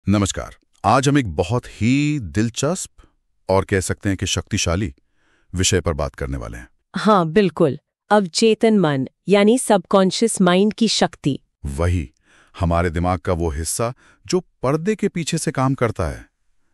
नमस्कार। आज हम एक बहुत ही दिलचस्प और कह सकते हैं कि शक्तिशाली विषय पर बात करने वाले हैं। हाँ बिल्कुल, अवचेतन मन यानी सबकॉन्शियस माइंड की शक्ति। वही हमारे दिमाग का वो हिस्सा जो पर्दे के पीछे से काम करता है।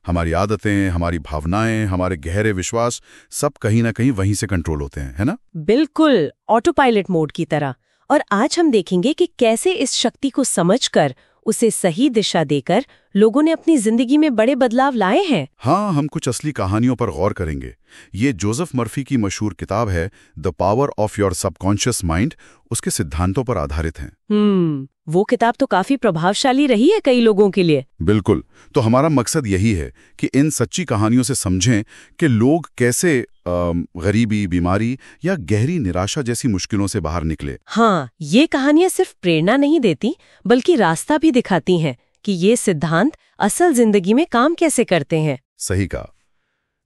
हमारी आदतें, हमारी भावनाएं, हमारे गहरे विश्वास सब कहीं ना कहीं वहीं से कंट्रोल होते हैं, है ना? बिल्कुल, ऑटो पायलट मोड की तरह। और आज हम देखेंगे कि कैसे इस शक्ति को समझकर उसे सही दिशा देकर लोगों ने अपनी जिंदगी में बड़े बदलाव लाए हैं। हाँ, हम कुछ असली कहानियों पर गौर करेंगे। ये जोसेफ मर्फी की मशहूर किताब है the power of your subconscious mind, उसके सिद्धांतों पर आधारित है। वो किताब तो काफी प्रभावशाली रही है कई लोगों के लिए। बिल्कुल। तो हमारा मकसद यही है कि इन सच्ची कहानियों से समझें कि लोग कैसे गरीबी, बीमारी या गहरी निराशा जैसी मुश्किलों से बाहर निकले। हाँ, ये कहानियां सिर्फ प्रेरणा नहीं देती बल्कि रास्ता भी दिखाती हैं कि ये सिद्धांत असल जिंदगी में काम कैसे करते हैं। सही कहा।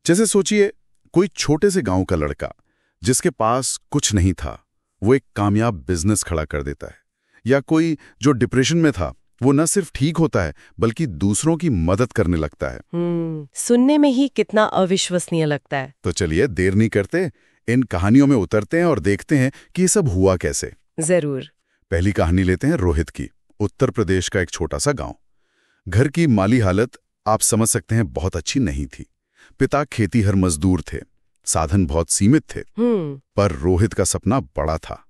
जैसे सोचिए, कोई छोटे से गांव का लड़का जिसके पास कुछ नहीं था, वो एक कामयाब बिजनेस खड़ा कर देता है। या कोई जो डिप्रेशन में था, वो न सिर्फ ठीक होता है बल्कि दूसरों की मदद करने लगता है। सुनने में ही कितना अविश्वसनीय लगता है। तो चलिए देर नहीं करते, इन कहानियों में उतरते हैं और देखते हैं कि ये सब हुआ कैसे। जरूर। पहली कहानी लेते हैं रोहित की। उत्तर प्रदेश का एक छोटा सा गांव। घर की माली हालत आप समझ सकते हैं बहुत अच्छी नहीं थी। पिता खेतीहर मजदूर थे, साधन बहुत सीमित थे। पर रोहित का सपना बड़ा था।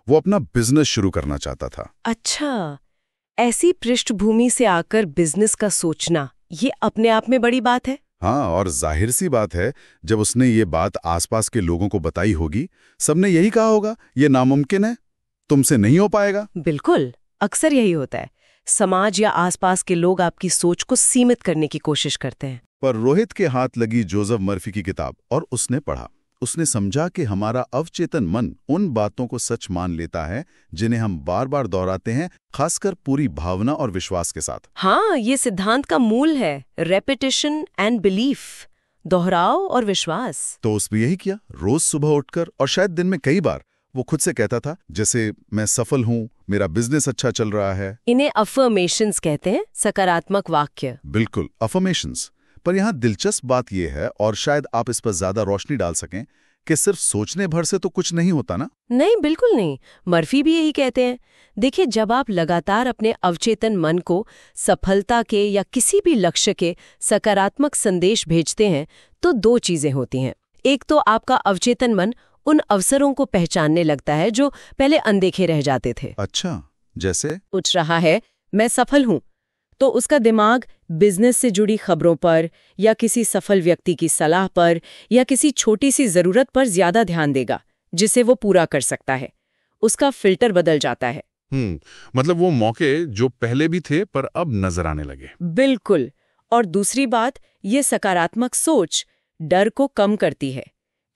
वो अपना बिजनेस शुरू करना चाहता था। अच्छा, ऐसी पृष्ठभूमि से आकर बिजनेस का सोचना, ये अपने आप में बड़ी बात है। हाँ, और जाहिर सी बात है, जब उसने ये बात आसपास के लोगों को बताई होगी, सबने यही कहा होगा, ये नामुमकिन है, तुमसे नहीं हो पाएगा। बिल्कुल, अक्सर यही होता है। समाज या आसपास के लोग आपकी सोच को सीमित करने की कोशिश करते हैं। पर रोहित के हाथ लगी जोसेफ मर्फी की किताब और उसने पढ़ा। उसने समझा कि हमारा अवचेतन मन उन बातों को सच मान लेता है जिन्हें हम बार बार दोहराते हैं, खासकर पूरी भावना और विश्वास के साथ। हाँ, ये सिद्धांत का मूल है, रेपिटेशन एंड बिलीफ, दोहराव और विश्वास। तो उसने यही किया। रोज सुबह उठकर और शायद दिन में कई बार वो खुद से कहता था, जैसे मैं सफल हूँ, मेरा बिजनेस अच्छा चल रहा है। इन्हें अफर्मेशंस कहते हैं, सकारात्मक वाक्य। बिल्कुल, अफर्मेशंस। पर यहाँ दिलचस्प बात यह है, और शायद आप इस पर ज्यादा रोशनी डाल सकें, कि सिर्फ सोचने भर से तो कुछ नहीं होता ना। नहीं, बिल्कुल नहीं। मर्फी भी यही कहते हैं। देखिए, जब आप लगातार अपने अवचेतन मन को सफलता के या किसी भी लक्ष्य के सकारात्मक संदेश भेजते हैं, तो दो चीजें होती हैं। एक तो आपका अवचेतन मन उन अवसरों को पहचानने लगता है जो पहले अनदेखे रह जाते थे। अच्छा, जैसे पूछ रहा है, मैं सफल हूं, तो उसका दिमाग बिजनेस से जुड़ी खबरों पर या किसी सफल व्यक्ति की सलाह पर या किसी छोटी सी जरूरत पर ज्यादा ध्यान देगा जिसे वो पूरा कर सकता है। उसका फिल्टर बदल जाता है। मतलब वो मौके जो पहले भी थे पर अब नजर आने लगे। बिल्कुल। और दूसरी बात, ये सकारात्मक सोच डर को कम करती है,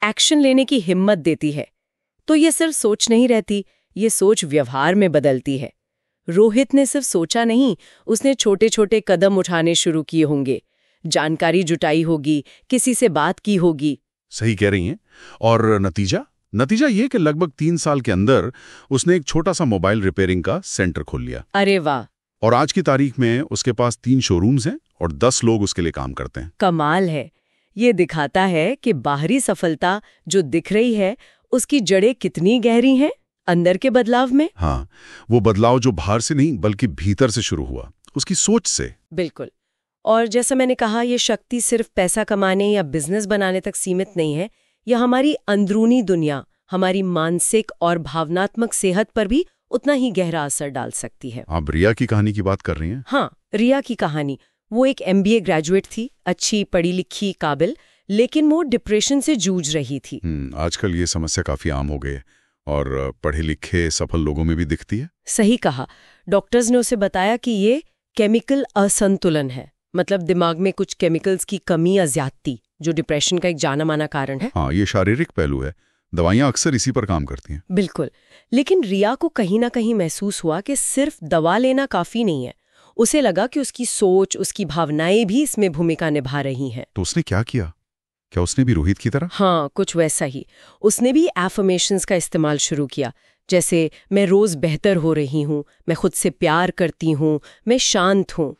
एक्शन लेने की हिम्मत देती है। तो ये सिर्फ सोच नहीं रहती, ये सोच व्यवहार में बदलती है। रोहित ने सिर्फ सोचा नहीं, उसने छोटे छोटे कदम उठाने शुरू किए होंगे, जानकारी जुटाई होगी, किसी से बात की होगी। सही कह रही हैं। और नतीजा ये कि लगभग 3 साल के अंदर उसने एक छोटा सा मोबाइल रिपेयरिंग का सेंटर खोल लिया। अरे वाह! और आज की तारीख में उसके पास 3 शोरूम्स हैं और 10 लोग उसके लिए काम करते हैं। कमाल है। ये दिखाता है कि बाहरी सफलता जो दिख रही है, उसकी जड़ें कितनी गहरी हैं अंदर के बदलाव में। हाँ, वो बदलाव जो बाहर से नहीं बल्कि भीतर से शुरू हुआ, उसकी सोच से। बिल्कुल। और जैसा मैंने कहा, ये शक्ति सिर्फ पैसा कमाने या बिजनेस बनाने तक सीमित नहीं है। यह हमारी अंदरूनी दुनिया, हमारी मानसिक और भावनात्मक सेहत पर भी उतना ही गहरा असर डाल सकती है। आप रिया की कहानी की बात कर रही हैं? हाँ, रिया की कहानी। वो एक MBA ग्रेजुएट थी, अच्छी पढ़ी लिखी, काबिल, लेकिन वो डिप्रेशन से जूझ रही थी। आजकल ये समस्या काफी आम हो गई है और पढ़े लिखे सफल लोगों में भी दिखती है। सही कहा। डॉक्टर्स ने उसे बताया कि ये केमिकल असंतुलन है, मतलब दिमाग में कुछ केमिकल्स की कमी या ज्यादती, जो डिप्रेशन का एक जाना माना कारण है। हाँ, ये शारीरिक पहलू है। दवाइयां अक्सर इसी पर काम करती हैं। बिल्कुल। लेकिन रिया को कहीं ना कहीं महसूस हुआ कि सिर्फ दवा लेना काफी नहीं है। उसे लगा कि उसकी सोच, उसकी भावनाएं भी इसमें भूमिका निभा रही हैं। तो उसने क्या किया? क्या उसने भी रोहित की तरह? हाँ, कुछ वैसा ही। उसने भी एफर्मेशंस का इस्तेमाल शुरू किया, जैसे मैं रोज बेहतर हो रही हूँ, मैं खुद से प्यार करती हूँ, मैं शांत हूँ।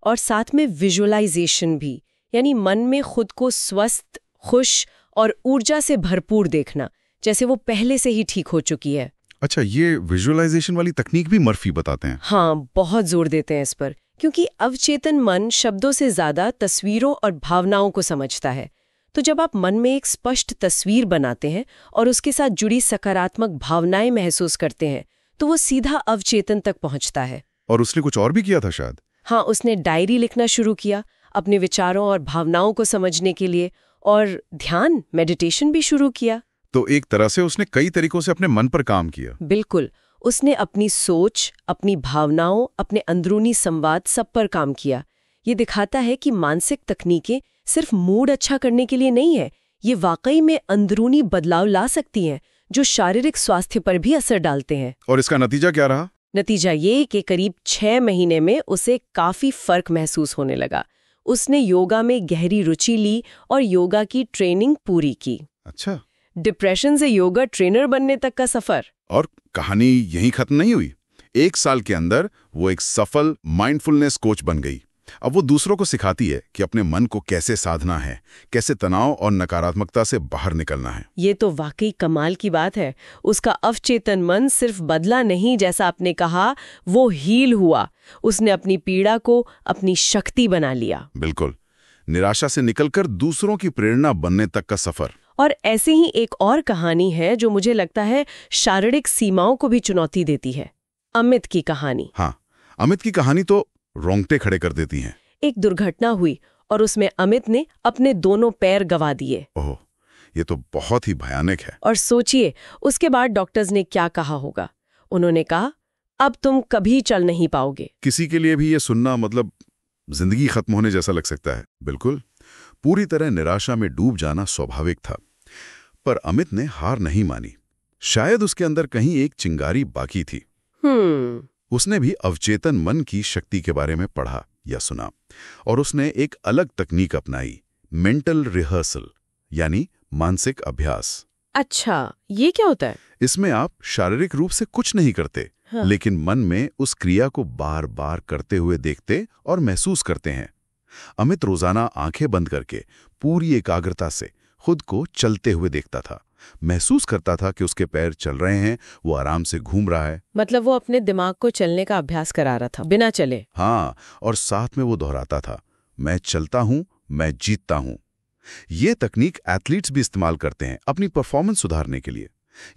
और साथ में विजुअलाइजेशन भी, यानी मन में खुद को स्वस्थ, खुश और ऊर्जा से भरपूर देखना, जैसे वो पहले से ही ठीक हो चुकी है। अच्छा, ये विजुअलाइजेशन वाली तकनीक भी मर्फी बताते हैं? हाँ, बहुत जोर देते हैं इस पर, क्योंकि अवचेतन मन शब्दों से ज्यादा तस्वीरों और भावनाओं को समझता है। तो जब आप मन में एक स्पष्ट तस्वीर बनाते हैं और उसके साथ जुड़ी सकारात्मक भावनाएं महसूस करते हैं, तो वो सीधा अवचेतन तक पहुंचता है। और उसने कुछ और भी किया था शायद? हाँ, उसने डायरी लिखना शुरू किया अपने विचारों और भावनाओं को समझने के लिए, और ध्यान, मेडिटेशन भी शुरू किया। तो एक तरह से उसने कई तरीकों से अपने मन पर काम किया। बिल्कुल, उसने अपनी सोच, अपनी भावनाओं, अपने अंदरूनी संवाद सब पर काम किया। ये दिखाता है कि मानसिक तकनीकें सिर्फ मूड अच्छा करने के लिए नहीं है, ये वाकई में अंदरूनी बदलाव ला सकती हैं जो शारीरिक स्वास्थ्य पर भी असर डालते हैं। और इसका नतीजा क्या रहा? नतीजा ये कि करीब 6 महीने में उसे काफी फर्क महसूस होने लगा। उसने योगा में गहरी रुचि ली और योगा की ट्रेनिंग पूरी की। अच्छा। डिप्रेशन से योगा ट्रेनर बनने तक का सफर। और कहानी यहीं खत्म नहीं हुई। 1 साल के अंदर वो एक सफल माइंडफुलनेस कोच बन गई। अब वो दूसरों को सिखाती है कि अपने मन को कैसे साधना है, कैसे तनाव और नकारात्मकता से बाहर निकलना है। ये तो वाकई कमाल की बात है। उसका अवचेतन मन सिर्फ बदला नहीं, जैसा आपने कहा, वो हील हुआ। उसने अपनी पीड़ा को अपनी शक्ति बना लिया। बिल्कुल, निराशा से निकलकर दूसरों की प्रेरणा बनने तक का सफर। और ऐसे ही एक और कहानी है जो मुझे लगता है शारीरिक सीमाओं को भी चुनौती देती है। अमित की कहानी। हाँ, अमित की कहानी तो रोंगटे खड़े कर देती हैं। एक दुर्घटना हुई और उसमें अमित ने अपने दोनों पैर गंवा दिए। ओह, ये तो बहुत ही भयानक है। और सोचिए, उसके बाद डॉक्टर्स ने क्या कहा होगा। उन्होंने कहा, अब तुम कभी चल नहीं पाओगे। किसी के लिए भी ये सुनना मतलब जिंदगी खत्म होने जैसा लग सकता है। बिल्कुल, पूरी तरह निराशा में डूब जाना स्वाभाविक था। पर अमित ने हार नहीं मानी। शायद उसके अंदर कहीं एक चिंगारी बाकी थी। उसने भी अवचेतन मन की शक्ति के बारे में पढ़ा या सुना, और उसने एक अलग तकनीक अपनाई, मेंटल रिहर्सल, यानी मानसिक अभ्यास। अच्छा, ये क्या होता है? इसमें आप शारीरिक रूप से कुछ नहीं करते, हाँ। लेकिन मन में उस क्रिया को बार बार करते हुए देखते और महसूस करते हैं। अमित रोजाना आंखें बंद करके पूरी एकाग्रता से खुद को चलते हुए देखता था, महसूस करता था कि उसके पैर चल रहे हैं, वो आराम से घूम रहा है। मतलब वो अपने दिमाग को चलने का अभ्यास करा रहा था, बिना चले। हाँ, और साथ में वो दोहराता था, मैं चलता हूं, मैं जीतता हूं। ये तकनीक एथलीट्स भी इस्तेमाल करते हैं अपनी परफॉर्मेंस सुधारने के लिए।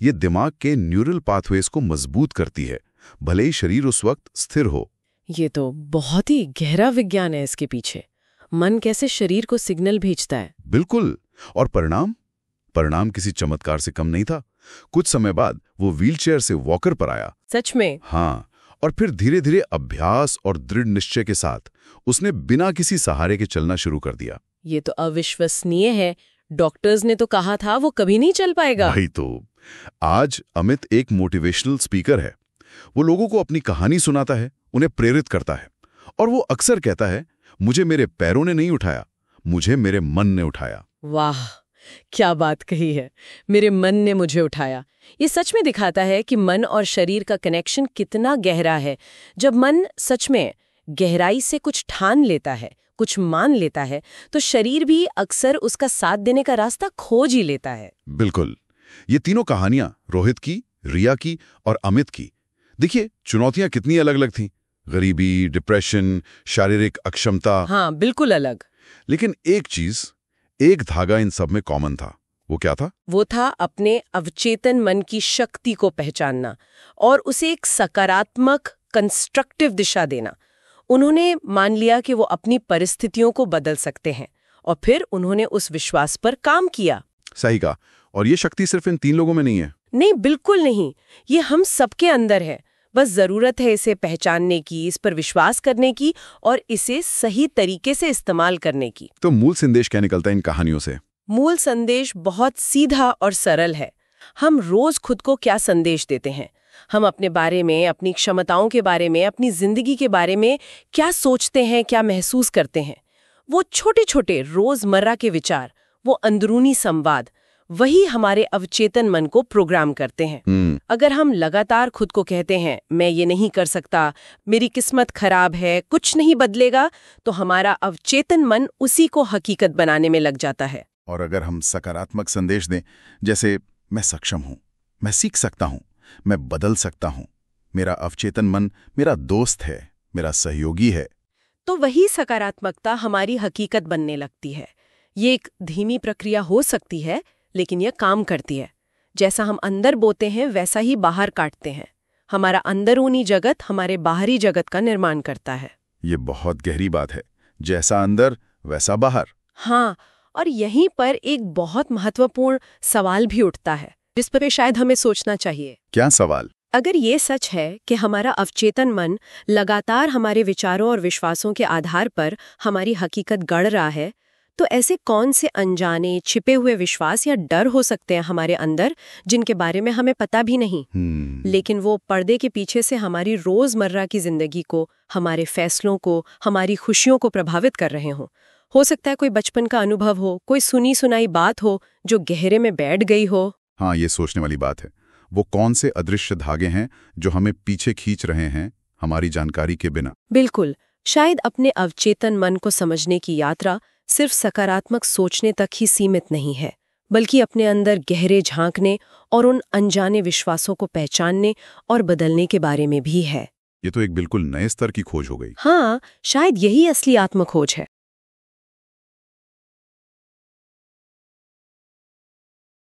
ये दिमाग के न्यूरल पाथवेज को मजबूत करती है, भले ही शरीर उस वक्त स्थिर हो। ये तो बहुत ही गहरा विज्ञान है इसके पीछे। मन कैसे शरीर को सिग्नल भेजता है। बिल्कुल। और परिणाम किसी चमत्कार से कम नहीं था। कुछ समय बाद वो व्हीलचेयर से वॉकर पर आया। सच में? हाँ, और फिर धीरे धीरे अभ्यास और दृढ़ निश्चय के साथ उसने बिना किसी सहारे के चलना शुरू कर दिया। ये तो अविश्वसनीय है। डॉक्टर्स ने तो कहा था वो कभी नहीं चल पाएगा। वही तो। आज अमित एक मोटिवेशनल स्पीकर है। वो लोगों को अपनी कहानी सुनाता है, उन्हें प्रेरित करता है, और वो अक्सर कहता है, मुझे मेरे पैरों ने नहीं उठाया, मुझे मेरे मन ने उठाया। वाह, क्या बात कही है, मेरे मन ने मुझे उठाया। ये सच में दिखाता है कि मन और शरीर का कनेक्शन कितना गहरा है। जब मन सच में गहराई से कुछ ठान लेता है, कुछ मान लेता है, तो शरीर भी अक्सर उसका साथ देने का रास्ता खोज ही लेता है। बिल्कुल। ये तीनों कहानियां, रोहित की, रिया की और अमित की, देखिए चुनौतियां कितनी अलग अलग थीं। गरीबी, डिप्रेशन, शारीरिक अक्षमता। हाँ, बिल्कुल अलग। लेकिन एक चीज, एक धागा इन सब में कॉमन था। वो क्या था? वो था अपने अवचेतन मन की शक्ति को पहचानना और उसे एक सकारात्मक, कंस्ट्रक्टिव दिशा देना। उन्होंने मान लिया कि वो अपनी परिस्थितियों को बदल सकते हैं, और फिर उन्होंने उस विश्वास पर काम किया। सही कहा। और ये शक्ति सिर्फ इन 3 लोगों में नहीं है। नहीं, बिल्कुल नहीं। ये हम सबके अंदर है। बस जरूरत है इसे पहचानने की, इस पर विश्वास करने की और इसे सही तरीके से इस्तेमाल करने की। तो मूल संदेश क्या निकलता है इन कहानियों से? मूल संदेश बहुत सीधा और सरल है। हम रोज खुद को क्या संदेश देते हैं? हम अपने बारे में, अपनी क्षमताओं के बारे में, अपनी जिंदगी के बारे में क्या सोचते हैं, क्या महसूस करते हैं? वो छोटे छोटे रोजमर्रा के विचार, वो अंदरूनी संवाद, वही हमारे अवचेतन मन को प्रोग्राम करते हैं। अगर हम लगातार खुद को कहते हैं मैं ये नहीं कर सकता, मेरी किस्मत खराब है, कुछ नहीं बदलेगा, तो हमारा अवचेतन मन उसी को हकीकत बनाने में लग जाता है। और अगर हम सकारात्मक संदेश दें, जैसे मैं सक्षम हूं, मैं सीख सकता हूं, मैं बदल सकता हूं, मेरा अवचेतन मन मेरा दोस्त है, मेरा सहयोगी है, तो वही सकारात्मकता हमारी हकीकत बनने लगती है। ये एक धीमी प्रक्रिया हो सकती है, लेकिन यह काम करती है। जैसा हम अंदर बोते हैं वैसा ही बाहर काटते हैं। हमारा अंदरूनी जगत हमारे बाहरी जगत का निर्माण करता है। ये बहुत गहरी बात है। जैसा अंदर वैसा बाहर। हाँ, और यहीं पर एक बहुत महत्वपूर्ण सवाल भी उठता है, जिस पर शायद हमें सोचना चाहिए। क्या सवाल? अगर ये सच है कि हमारा अवचेतन मन लगातार हमारे विचारों और विश्वासों के आधार पर हमारी हकीकत गढ़ रहा है, तो ऐसे कौन से अनजाने छिपे हुए विश्वास या डर हो सकते हैं हमारे अंदर, जिनके बारे में हमें पता भी नहीं, लेकिन वो पर्दे के पीछे से हमारी रोजमर्रा की जिंदगी को, हमारे फैसलों को, हमारी खुशियों को प्रभावित कर रहे हों। हो सकता है कोई बचपन का अनुभव हो, कोई सुनी सुनाई बात हो जो गहरे में बैठ गई हो। हाँ, ये सोचने वाली बात है। वो कौन से अदृश्य धागे हैं जो हमें पीछे खींच रहे हैं हमारी जानकारी के बिना? बिल्कुल, शायद अपने अवचेतन मन को समझने की यात्रा सिर्फ सकारात्मक सोचने तक ही सीमित नहीं है, बल्कि अपने अंदर गहरे झांकने और उन अनजाने विश्वासों को पहचानने और बदलने के बारे में भी है। ये तो एक बिल्कुल नए स्तर की खोज हो गई। हाँ, शायद यही असली आत्मखोज है।